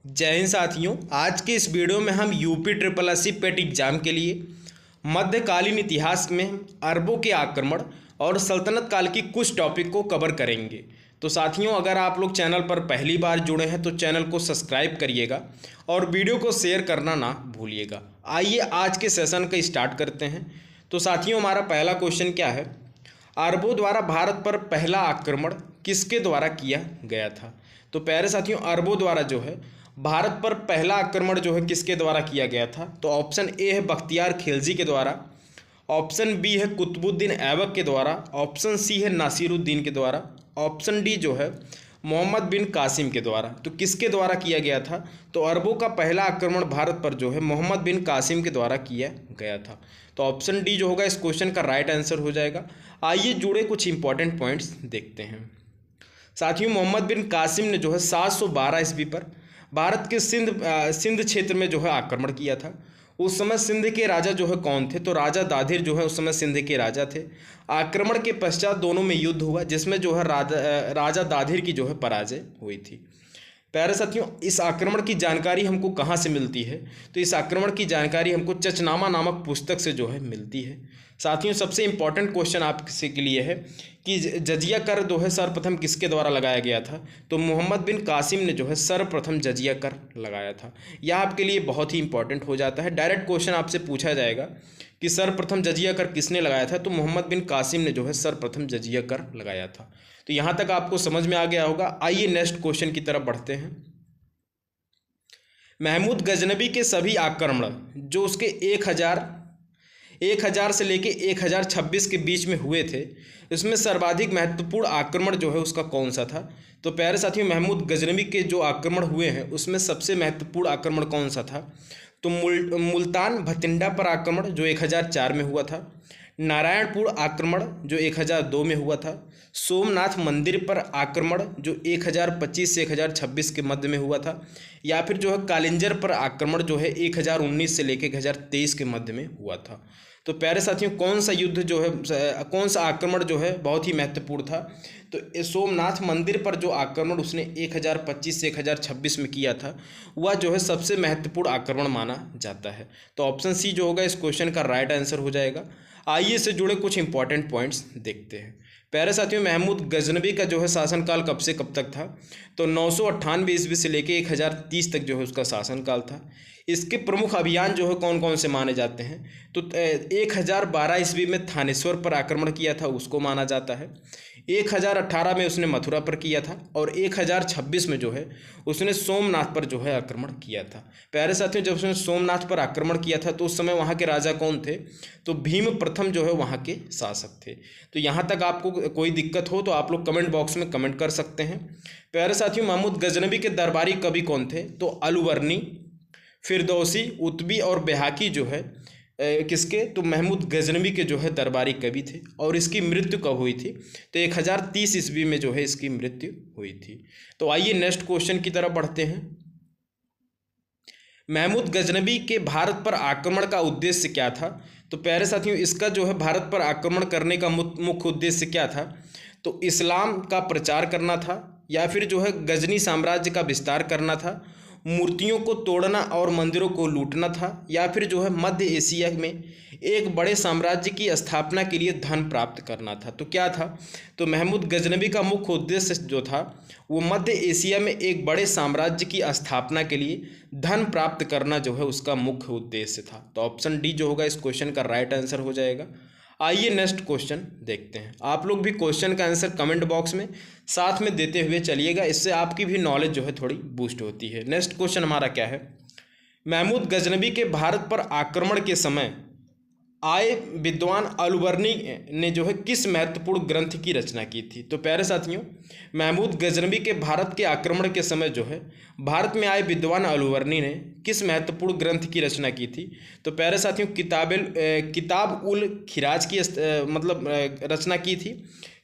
जय हिंद साथियों। आज के इस वीडियो में हम यूपी ट्रिपल एससी पेट एग्जाम के लिए मध्यकालीन इतिहास में अरबों के आक्रमण और सल्तनत काल की कुछ टॉपिक को कवर करेंगे। तो साथियों, अगर आप लोग चैनल पर पहली बार जुड़े हैं तो चैनल को सब्सक्राइब करिएगा और वीडियो को शेयर करना ना भूलिएगा। आइए आज के सेशन का स्टार्ट करते हैं। तो साथियों, हमारा पहला क्वेश्चन क्या है? अरबों द्वारा भारत पर पहला आक्रमण किसके द्वारा किया गया था? तो प्यारे साथियों, अरबों द्वारा जो है भारत पर पहला आक्रमण जो है किसके द्वारा किया गया था? तो ऑप्शन ए है बख्तियार खिलजी के द्वारा, ऑप्शन बी है कुतुबुद्दीन ऐबक के द्वारा, ऑप्शन सी है नासिरुद्दीन के द्वारा, ऑप्शन डी जो है मोहम्मद बिन कासिम के द्वारा। तो किसके द्वारा किया गया था? तो अरबों का पहला आक्रमण भारत पर जो है मोहम्मद बिन कासिम के द्वारा किया गया था। तो ऑप्शन डी जो होगा इस क्वेश्चन का राइट आंसर हो जाएगा। आइए जुड़े कुछ इंपॉर्टेंट पॉइंट्स देखते हैं। साथियों, मोहम्मद बिन कासिम ने जो है 712 ईस्वी पर भारत के सिंध क्षेत्र में जो है आक्रमण किया था। उस समय सिंध के राजा जो है कौन थे? तो राजा दाधिर जो है उस समय सिंध के राजा थे। आक्रमण के पश्चात दोनों में युद्ध हुआ जिसमें जो है राजा दाधिर की जो है पराजय हुई थी। प्यारे साथियों, इस आक्रमण की जानकारी हमको कहाँ से मिलती है? तो इस आक्रमण की जानकारी हमको चचनामा नामक पुस्तक से जो है मिलती है। साथियों, सबसे इम्पॉर्टेंट क्वेश्चन आपसे के लिए है कि जजिया कर जो है सर्वप्रथम किसके द्वारा लगाया गया था? तो मोहम्मद बिन कासिम ने जो है सर्वप्रथम जजिया कर लगाया था। यह आपके लिए बहुत ही इंपॉर्टेंट हो जाता है। डायरेक्ट क्वेश्चन आपसे पूछा जाएगा कि सर्वप्रथम जजिया कर किसने लगाया था? तो मोहम्मद बिन कासिम ने जो है सर्वप्रथम जजिया कर लगाया था। तो यहाँ तक आपको समझ में आ गया होगा। आइए नेक्स्ट क्वेश्चन की तरफ बढ़ते हैं। महमूद गजनबी के सभी आक्रमण जो उसके 1000 से लेके 1026 के बीच में हुए थे, इसमें सर्वाधिक महत्वपूर्ण आक्रमण जो है उसका कौन सा था? तो प्यारे साथियों, महमूद गजनबी के जो आक्रमण हुए हैं उसमें सबसे महत्वपूर्ण आक्रमण कौन सा था? तो मुल्तान भटिंडा पर आक्रमण जो 1004 में हुआ था, नारायणपुर आक्रमण जो 1002 में हुआ था, सोमनाथ मंदिर पर आक्रमण जो 1025 से 1026 के मध्य में हुआ था, या फिर जो है कालिंजर पर आक्रमण जो है 1019 से लेकर 1023 के मध्य में हुआ था। तो प्यारे साथियों, कौन सा युद्ध जो है, कौन सा आक्रमण जो है बहुत ही महत्वपूर्ण था? तो सोमनाथ मंदिर पर जो आक्रमण उसने 1025 से 1026 में किया था वह जो है सबसे महत्वपूर्ण आक्रमण माना जाता है। तो ऑप्शन सी जो होगा इस क्वेश्चन का राइट आंसर हो जाएगा। आइए इससे जुड़े कुछ इंपॉर्टेंट पॉइंट्स देखते हैं। प्यारे साथियों, महमूद गजनबी का जो है शासनकाल कब से कब तक था? तो 998 ईस्वी से लेकर 1030 तक जो है उसका शासनकाल था। इसके प्रमुख अभियान जो है कौन कौन से माने जाते हैं? तो 1012 ईस्वी में थानेश्वर पर आक्रमण किया था, उसको माना जाता है। 1018 में उसने मथुरा पर किया था और 1026 में जो है उसने सोमनाथ पर जो है आक्रमण किया था। प्यारे साथियों, जब उसने सोमनाथ पर आक्रमण किया था तो उस समय वहाँ के राजा कौन थे? तो भीम प्रथम जो है वहाँ के शासक थे। तो यहाँ तक आपको कोई दिक्कत हो तो आप लोग कमेंट बॉक्स में कमेंट कर सकते हैं। प्यारे साथियों, महमूद गजनबी के दरबारी कवि कौन थे? तो अलवर्नी, फिरदौसी, उतबी और बेहाकी जो है किसके? तो महमूद गजनबी के जो है दरबारी कवि थे। और इसकी मृत्यु कब हुई थी? तो 1030 ईस्वी में जो है इसकी मृत्यु हुई थी। तो आइए नेक्स्ट क्वेश्चन की तरफ बढ़ते हैं। महमूद गजनबी के भारत पर आक्रमण का उद्देश्य क्या था? तो प्यारे साथियों, इसका जो है भारत पर आक्रमण करने का मुख्य उद्देश्य क्या था? तो इस्लाम का प्रचार करना था, या फिर जो है गजनी साम्राज्य का विस्तार करना था, मूर्तियों को तोड़ना और मंदिरों को लूटना था, या फिर जो है मध्य एशिया में एक बड़े साम्राज्य की स्थापना के लिए धन प्राप्त करना था। तो क्या था? तो महमूद गजनबी का मुख्य उद्देश्य जो था वो मध्य एशिया में एक बड़े साम्राज्य की स्थापना के लिए धन प्राप्त करना जो है उसका मुख्य उद्देश्य था। तो ऑप्शन डी जो होगा इस क्वेश्चन का राइट आंसर हो जाएगा। आइए नेक्स्ट क्वेश्चन देखते हैं। आप लोग भी क्वेश्चन का आंसर कमेंट बॉक्स में साथ में देते हुए चलिएगा, इससे आपकी भी नॉलेज जो है थोड़ी बूस्ट होती है। नेक्स्ट क्वेश्चन हमारा क्या है? महमूद गजनबी के भारत पर आक्रमण के समय आए विद्वान अलवर्नी ने जो है किस महत्वपूर्ण ग्रंथ की रचना की थी? तो प्यारे साथियों, महमूद गजनबी के भारत के आक्रमण के समय जो है भारत में आए विद्वान अलवर्नी ने किस महत्वपूर्ण ग्रंथ की रचना की थी? तो प्यारे साथियों, किताब उल खिराज की रचना की थी,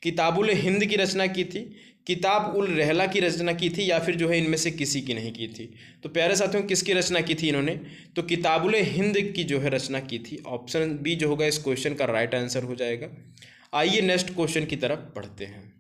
किताबुल हिंद की रचना की थी, किताब उल रहला की रचना की थी, या फिर जो है इनमें से किसी की नहीं की थी। तो प्यारे साथियों, किसकी रचना की थी इन्होंने? तो किताबुल हिंद की जो है रचना की थी। ऑप्शन बी जो होगा इस क्वेश्चन का राइट आंसर हो जाएगा। आइए नेक्स्ट क्वेश्चन की तरफ बढ़ते हैं।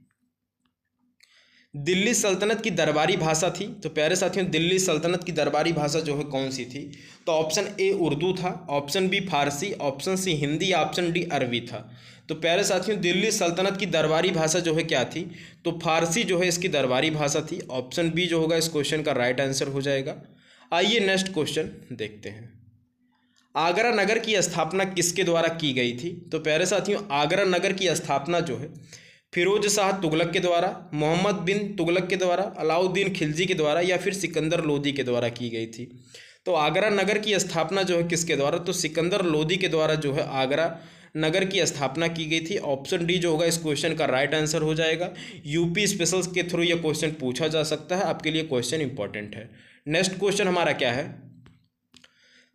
दिल्ली सल्तनत की दरबारी भाषा थी। तो प्यारे साथियों, दिल्ली सल्तनत की दरबारी भाषा जो है कौन सी थी? तो ऑप्शन ए उर्दू था, option B Farsi, option C Hindi, option D Arabi था। तो प्यारे साथियों, दिल्ली सल्तनत की दरबारी भाषा जो है क्या थी? तो फारसी जो है इसकी दरबारी भाषा थी। ऑप्शन बी जो होगा इस क्वेश्चन का राइट आंसर हो जाएगा। आइए नेक्स्ट क्वेश्चन देखते हैं। आगरा नगर की स्थापना किसके द्वारा की गई थी? तो प्यारे साथियों, आगरा नगर की स्थापना जो है फिरोज शाह तुगलक के द्वारा, मोहम्मद बिन तुगलक के द्वारा, अलाउद्दीन खिलजी के द्वारा या फिर सिकंदर लोदी के द्वारा की गई थी। तो आगरा नगर की स्थापना जो है किसके द्वारा? तो सिकंदर लोदी के द्वारा जो है आगरा नगर की स्थापना की गई थी। ऑप्शन डी जो होगा इस क्वेश्चन का राइट आंसर हो जाएगा। यूपी स्पेशल के थ्रू यह क्वेश्चन पूछा जा सकता है, आपके लिए क्वेश्चन इंपॉर्टेंट है। नेक्स्ट क्वेश्चन हमारा क्या है?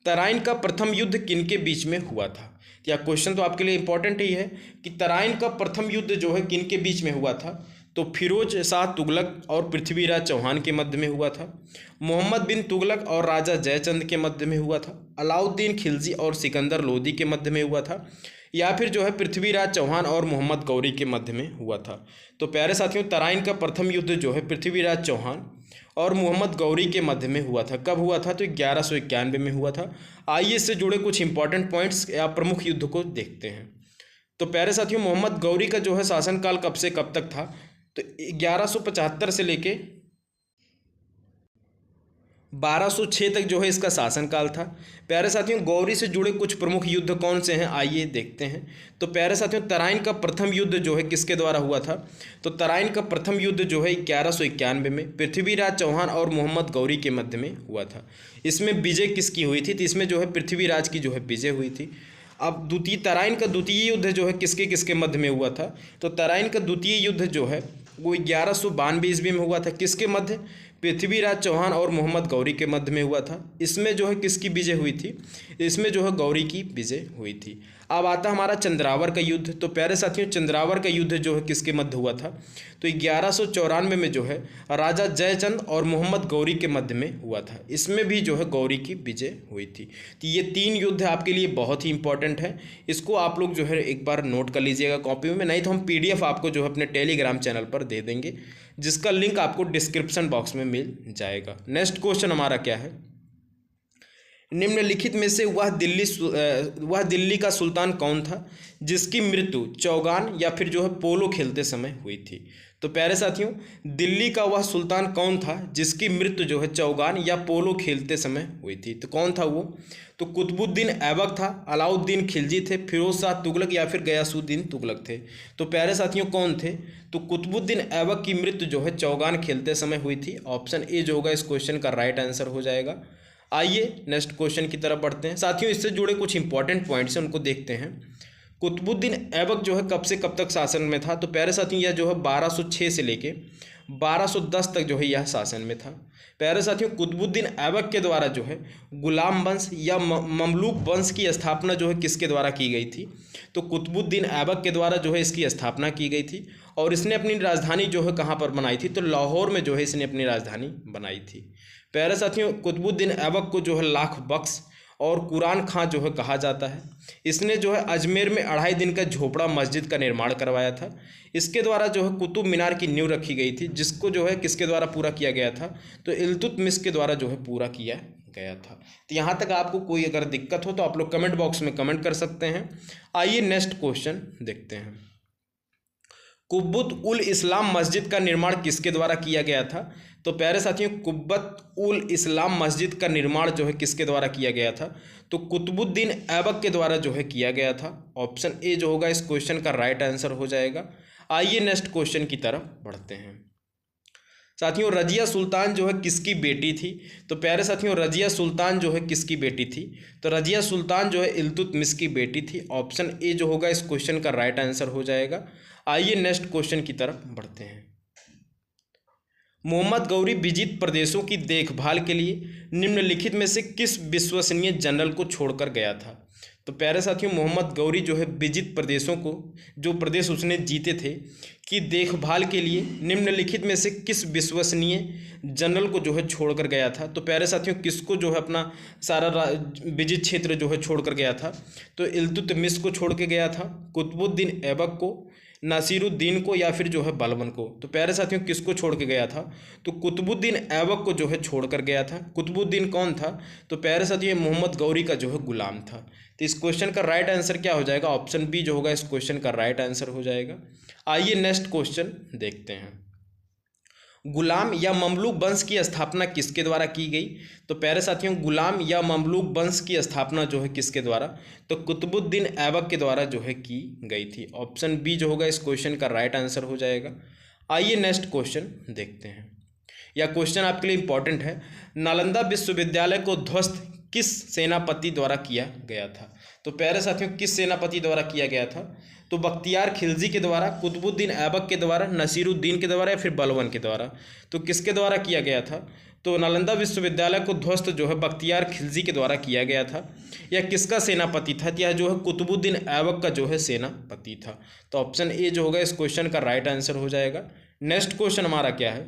तराइन का प्रथम युद्ध किनके बीच में हुआ था? या क्वेश्चन तो आपके लिए इंपॉर्टेंट ही है कि तराइन का प्रथम युद्ध जो है किनके बीच में हुआ था? तो फिरोज शाह तुगलक और पृथ्वीराज चौहान के मध्य में हुआ था, मोहम्मद बिन तुगलक और राजा जयचंद के मध्य में हुआ था, अलाउद्दीन खिलजी और सिकंदर लोदी के मध्य में हुआ था, या फिर जो है पृथ्वीराज चौहान और मोहम्मद गौरी के मध्य में हुआ था। तो प्यारे साथियों, तराइन का प्रथम युद्ध जो है पृथ्वीराज चौहान और मोहम्मद गौरी के मध्य में हुआ था। कब हुआ था? तो 1191 में हुआ था। आइए इससे जुड़े कुछ इंपॉर्टेंट पॉइंट्स या प्रमुख युद्ध को देखते हैं। तो प्यारे साथियों, मोहम्मद गौरी का जो है शासनकाल कब से कब तक था? तो 1175 से लेके 1206 तक जो है इसका शासनकाल था। प्यारे साथियों, गौरी से जुड़े कुछ प्रमुख युद्ध कौन से हैं आइए देखते हैं। तो प्यारे साथियों, तराइन का प्रथम युद्ध जो है किसके द्वारा हुआ था? तो तराइन का प्रथम युद्ध जो है 1191 में पृथ्वीराज चौहान और मोहम्मद गौरी के मध्य में हुआ था। इसमें विजय किसकी हुई थी? तो इसमें जो है पृथ्वीराज की जो है विजय हुई थी। अब तराइन का द्वितीय युद्ध जो है किसके किसके मध्य में हुआ था? तो तराइन का द्वितीय युद्ध जो है वो 1192 ईस्वी में हुआ था। किसके मध्य? पृथ्वीराज चौहान और मोहम्मद गौरी के मध्य में हुआ था। इसमें जो है किसकी विजय हुई थी? इसमें जो है गौरी की विजय हुई थी। अब आता हमारा चंद्रावर का युद्ध। तो प्यारे साथियों, चंद्रावर का युद्ध जो है किसके मध्य हुआ था? तो 1194 में जो है राजा जयचंद और मोहम्मद गौरी के मध्य में हुआ था। इसमें भी जो है गौरी की विजय हुई थी। तो ये 3 युद्ध आपके लिए बहुत ही इंपॉर्टेंट है। इसको आप लोग जो है एक बार नोट कर लीजिएगा कॉपी में, नहीं तो हम PDF आपको जो है अपने टेलीग्राम चैनल पर दे देंगे, जिसका लिंक आपको डिस्क्रिप्शन बॉक्स में मिल जाएगा। नेक्स्ट क्वेश्चन हमारा क्या है? निम्नलिखित में से वह दिल्ली का सुल्तान कौन था जिसकी मृत्यु चौगान या फिर जो है पोलो खेलते समय हुई थी? तो प्यारे साथियों, दिल्ली का वह सुल्तान कौन था जिसकी मृत्यु जो है चौगान या पोलो खेलते समय हुई थी? तो कौन था वो? तो कुतुबुद्दीन ऐबक था, अलाउद्दीन खिलजी थे, फिरोज शाह तुगलक या फिर गयासुद्दीन तुगलक थे। तो प्यारे साथियों, कौन थे? तो कुतुबुद्दीन ऐबक की मृत्यु जो है चौगान खेलते समय हुई थी। ऑप्शन ए जो होगा इस क्वेश्चन का राइट आंसर हो जाएगा। आइए नेक्स्ट क्वेश्चन की तरफ बढ़ते हैं। साथियों, इससे जुड़े कुछ इंपॉर्टेंट पॉइंट्स हैं, उनको देखते हैं। कुतुबुद्दीन ऐबक जो है कब से कब तक शासन में था? तो प्यारे साथियों, यह जो है 1206 से लेके 1210 तक जो है यह शासन में था। प्यारे साथियों, कुतुबुद्दीन ऐबक के द्वारा जो है गुलाम वंश या ममलूक वंश की स्थापना जो है किसके द्वारा की गई थी? तो कुतुबुद्दीन ऐबक के द्वारा जो है इसकी स्थापना की गई थी। और इसने अपनी राजधानी जो है कहाँ पर बनाई थी? तो लाहौर में जो है इसने अपनी राजधानी बनाई थी। प्यारे साथियों, कुतुबुद्दीन ऐबक को जो है लाख बख्श और कुरान खां जो है कहा जाता है। इसने जो है अजमेर में 2.5 दिन का झोपड़ा मस्जिद का निर्माण करवाया था। इसके द्वारा जो है कुतुब मीनार की नींव रखी गई थी, जिसको जो है किसके द्वारा पूरा किया गया था? तो इल्तुतमिश के द्वारा जो है पूरा किया गया था। तो यहाँ तक आपको कोई अगर दिक्कत हो तो आप लोग कमेंट बॉक्स में कमेंट कर सकते हैं। आइए नेक्स्ट क्वेश्चन देखते हैं। कुब्बत उल इस्लाम मस्जिद का निर्माण किसके द्वारा किया गया था? तो प्यारे साथियों, कुब्बत उल इस्लाम मस्जिद का निर्माण जो है किसके द्वारा किया गया था? तो कुतुबुद्दीन ऐबक के द्वारा जो है किया गया था। ऑप्शन ए जो होगा इस क्वेश्चन का राइट आंसर हो जाएगा। आइए नेक्स्ट क्वेश्चन की तरफ बढ़ते हैं। साथियों, रजिया सुल्तान जो है किसकी बेटी थी? तो प्यारे साथियों, रजिया सुल्तान जो है किसकी बेटी थी? तो रजिया सुल्तान जो है इल्तुतमिश की बेटी थी। ऑप्शन ए जो होगा इस क्वेश्चन का राइट आंसर हो जाएगा। आइए नेक्स्ट क्वेश्चन की तरफ बढ़ते हैं। मोहम्मद गौरी विजित प्रदेशों की देखभाल के लिए निम्नलिखित में से किस विश्वसनीय जनरल को छोड़कर गया था? तो प्यारे साथियों, मोहम्मद गौरी जो है विजित प्रदेशों को, जो प्रदेश उसने जीते थे, की देखभाल के लिए निम्नलिखित में से किस विश्वसनीय जनरल को जो है छोड़कर गया था? तो प्यारे साथियों, किसको जो है अपना सारा विजित क्षेत्र जो है छोड़कर गया था? तो इल्तुतमिश को छोड़ के गया था, कुतुबुद्दीन ऐबक को, नासिरुद्दीन को या फिर जो है बलबन को। तो प्यारे साथियों किसको छोड़ के गया था? तो कुतुबुद्दीन ऐबक को जो है छोड़ कर गया था। कुतुबुद्दीन कौन था? तो प्यारे साथियों ये मोहम्मद गौरी का जो है गुलाम था। तो इस क्वेश्चन का राइट आंसर क्या हो जाएगा? ऑप्शन बी जो होगा इस क्वेश्चन का राइट आंसर हो जाएगा। आइए नेक्स्ट क्वेश्चन देखते हैं। गुलाम या ममलूक वंश की स्थापना किसके द्वारा की गई? तो प्यारे साथियों गुलाम या ममलूक वंश की स्थापना जो है किसके द्वारा? तो कुतुबुद्दीन ऐबक के द्वारा जो है की गई थी। ऑप्शन बी जो होगा इस क्वेश्चन का राइट आंसर हो जाएगा। आइए नेक्स्ट क्वेश्चन देखते हैं। यह क्वेश्चन आपके लिए इंपॉर्टेंट है। नालंदा विश्वविद्यालय को ध्वस्त किस सेनापति द्वारा किया गया था? तो प्यारे साथियों किस सेनापति द्वारा किया गया था? तो बख्तियार खिलजी के द्वारा, कुतुबुद्दीन ऐबक के द्वारा, नसीरुद्दीन के द्वारा या फिर बलबन के द्वारा। तो किसके द्वारा किया गया था? तो नालंदा विश्वविद्यालय को ध्वस्त जो है बख्तियार खिलजी के द्वारा किया गया था। यह किसका सेनापति था? यह जो है कुतुबुद्दीन ऐबक का जो है सेनापति था। तो ऑप्शन ए जो होगा इस क्वेश्चन का राइट आंसर हो जाएगा। नेक्स्ट क्वेश्चन हमारा क्या है?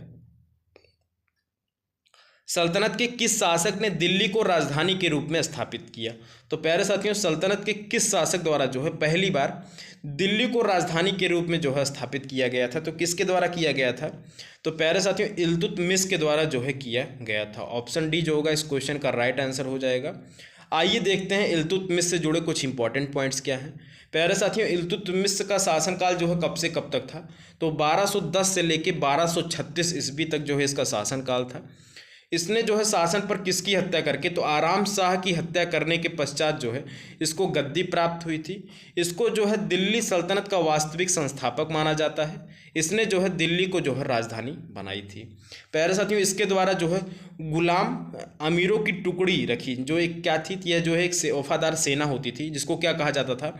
सल्तनत के किस शासक ने दिल्ली को राजधानी के रूप में स्थापित किया? तो प्यारे साथियों सल्तनत के किस शासक द्वारा जो है पहली बार दिल्ली को राजधानी के रूप में जो है स्थापित किया गया था? तो किसके द्वारा किया गया था? तो प्यारे साथियों इल्तुतमिश के द्वारा जो है किया गया था। ऑप्शन डी जो होगा इस क्वेश्चन का राइट आंसर हो जाएगा। आइए देखते हैं इल्तुतमिश से जुड़े कुछ इंपॉर्टेंट पॉइंट्स क्या हैं। प्यारे साथियों इल्तुतमिश का शासनकाल जो है कब से कब तक था? तो 1210 से लेके 1236 ईस्वी तक जो है इसका शासनकाल था। इसने जो है शासन पर किसकी हत्या करके? तो आराम शाह की हत्या करने के पश्चात जो है इसको गद्दी प्राप्त हुई थी। इसको जो है दिल्ली सल्तनत का वास्तविक संस्थापक माना जाता है। इसने जो है दिल्ली को जो है राजधानी बनाई थी। प्यारे साथियों इसके द्वारा जो है गुलाम अमीरों की टुकड़ी रखी, जो एक क्या थी? यह जो है एक वफादार सेना होती थी जिसको क्या कहा जाता था?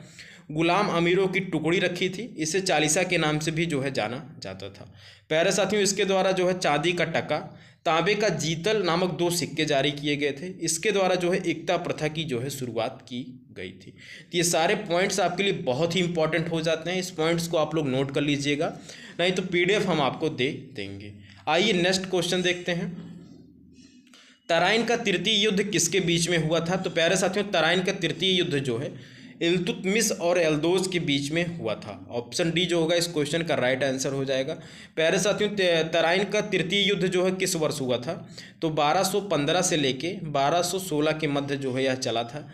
गुलाम अमीरों की टुकड़ी रखी थी। इसे चालीसा के नाम से भी जो है जाना जाता था। प्यारे साथियों इसके द्वारा जो है चांदी का टका, तांबे का जीतल नामक 2 सिक्के जारी किए गए थे। इसके द्वारा जो है एकता प्रथा की जो है शुरुआत की गई थी। तो ये सारे पॉइंट्स आपके लिए बहुत ही इंपॉर्टेंट हो जाते हैं। इस पॉइंट्स को आप लोग नोट कर लीजिएगा, नहीं तो PDF हम आपको दे देंगे। आइए नेक्स्ट क्वेश्चन देखते हैं। तराइन का तृतीय युद्ध किसके बीच में हुआ था? तो प्यारे साथियों तराइन का तृतीय युद्ध जो है इल्तुतमिश और एल्दोज के बीच में हुआ था। ऑप्शन डी जो होगा इस क्वेश्चन का राइट आंसर हो जाएगा। प्यारे साथियों तराइन का तृतीय युद्ध जो है किस वर्ष हुआ था? तो 1215 से लेके 1216 के मध्य जो है यह चला था।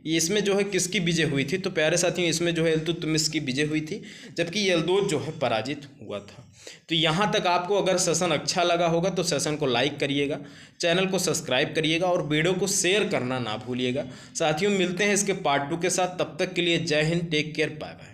इसमें जो है किसकी विजय हुई थी? तो प्यारे साथियों इसमें जो है इल्तुतमिश की विजय हुई थी, जबकि एल्दोज जो है पराजित हुआ था। तो यहाँ तक आपको अगर सेशन अच्छा लगा होगा तो सेशन को लाइक करिएगा, चैनल को सब्सक्राइब करिएगा और वीडियो को शेयर करना ना भूलिएगा। साथियों मिलते हैं इसके पार्ट 2 के साथ। तब तक के लिए जय हिंद, टेक केयर, बाय बाय।